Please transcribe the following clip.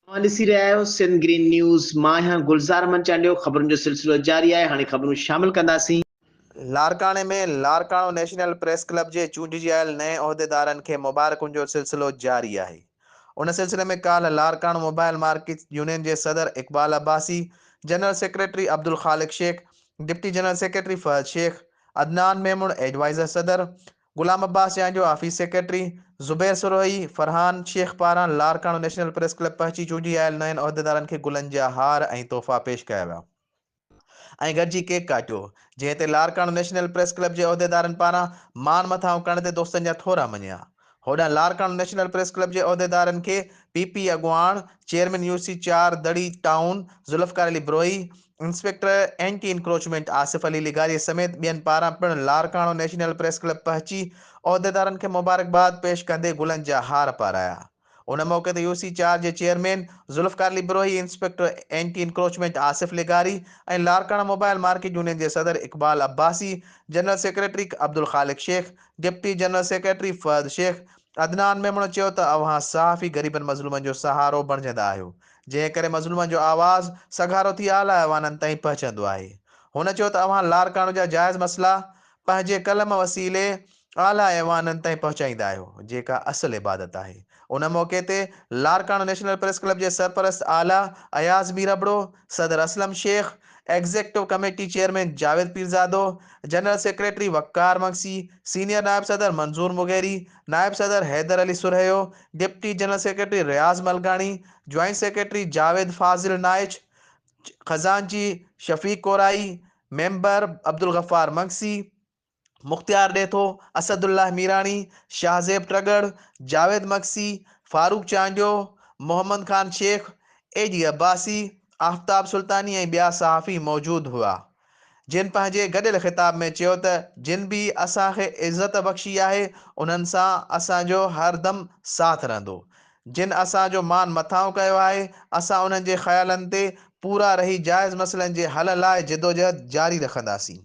ॾिसी रहिया आहियो सिंध ग्रीन न्यूज़। मां आहियां गुलज़ार अहमद चांडियो। ख़बरुनि जो सिलसिलो जारी आहे। हाणे ख़बरूं शामिल कंदासीं। लारकाणे में लारकाणो नेशनल प्रेस क्लब जे चूंडिजी आयल नए उहिदेदारनि खे मुबारकुनि जो सिलसिलो जारी आहे। उन सिलसिले में काल्ह लारकाणो मोबाइल मार्केट यूनियन जे सदर Iqbal Abbasi, general secretary Abdul Khaliq Shaikh, deputy general secretary Fahad Shaikh, Adnan Memon advisor सदर, गुलाम अब्बास चांडियो ऑफिस सेक्रेटरी, ज़ुबैर सुरोही, फरहान शेख पारां लारकाणो नेशनल प्रेस क्लब पहुची चूंडिजी आयल नयनि उहिदेदारनि खे गुलनि जा हार ऐं तोहफ़ा पेश कया विया ऐं गॾिजी केक काटियो, जंहिं ते लारकाणो नेशनल प्रेस क्लब जे उहिदेदारनि पारां मान मथां करण ते दोस्तनि जा थोरा मञिया। होॾां लारकाणो नेशनल प्रेस क्लब जे उहिदेदारनि खे पीपी अॻुवाण, चेयरमैन यूसी 4 दड़ी town Zulfiqar Ali Brohi, inspector anti encroachment Asif Ali लिगारी समेत ॿियनि पारां पिणु लारकाणो नेशनल प्रेस क्लब पहुची उहिदेदारनि खे मुबारकबाद पेश कंदे गुलनि जा हार पाराया। उन मौक़े ते यूसी 4 जे chairman Zulfiqar Ali Brohi, inspector anti encroachment Asif लिगारी ऐं लारकाणा मोबाइल मार्केट यूनियन जे सदर Iqbal Abbasi, general secretary Abdul Khaliq Shaikh, deputy general secretary Fahad Shaikh, Adnan Memon चयो त अव्हां सहाफ़ी ग़रीबनि मज़लूमनि जो सहारो बणिजंदा आहियो, जंहिं करे मज़लूमनि जो आवाज़ सघारो थी आला ऐवाननि ताईं पहुचंदो आहे। हुन चयो त अव्हां लारकाणो जा जाइज़ मसइला पंहिंजे कलम वसीले आला ऐवाननि ताईं पहुचाईंदा आहियो, जेका असल इबादत आहे। उन मौक़े ते लारकाणो नेशनल प्रेस क्लब जे सरपरस्त आला अयाज़ मीर अबड़ो, सदर Aslam Shaikh, executive committee chairman Javed Pirzada, general secretary Waqar Maksi, senior नायब सदर मंजूर मुगेरी, नायब सदर Haider Ali Surhio, deputy general secretary Riaz Malgani, joint secretary Javed Fazil Naich, खजानची शफीक कोराई, मेंबर अब्दुल गफ़ार मक्सी, मुख्तियार डेथो, असदुल्लाह मीरानी, शाहजेब ट्रगड़, जावेद मक्सी, फारूक चांडियो, मोहम्मद खान शेख, एजी अब्बासी, आफ्ताब सुल्तानी ऐं ॿिया सहाफ़ी मौजूद हुआ, जिन पंहिंजे गॾियल ख़िताब में चयो त जिन बि असांखे इज़त बख़्शी आहे उन्हनि सां असांजो हरदम साथ रहंदो। जिन असांजो मान मथां कयो आहे असां उन्हनि जे ख़्यालनि ते पूरा रही जाइज़ मसइलनि जे हल लाइ जिदोजहद जारी रखंदासीं।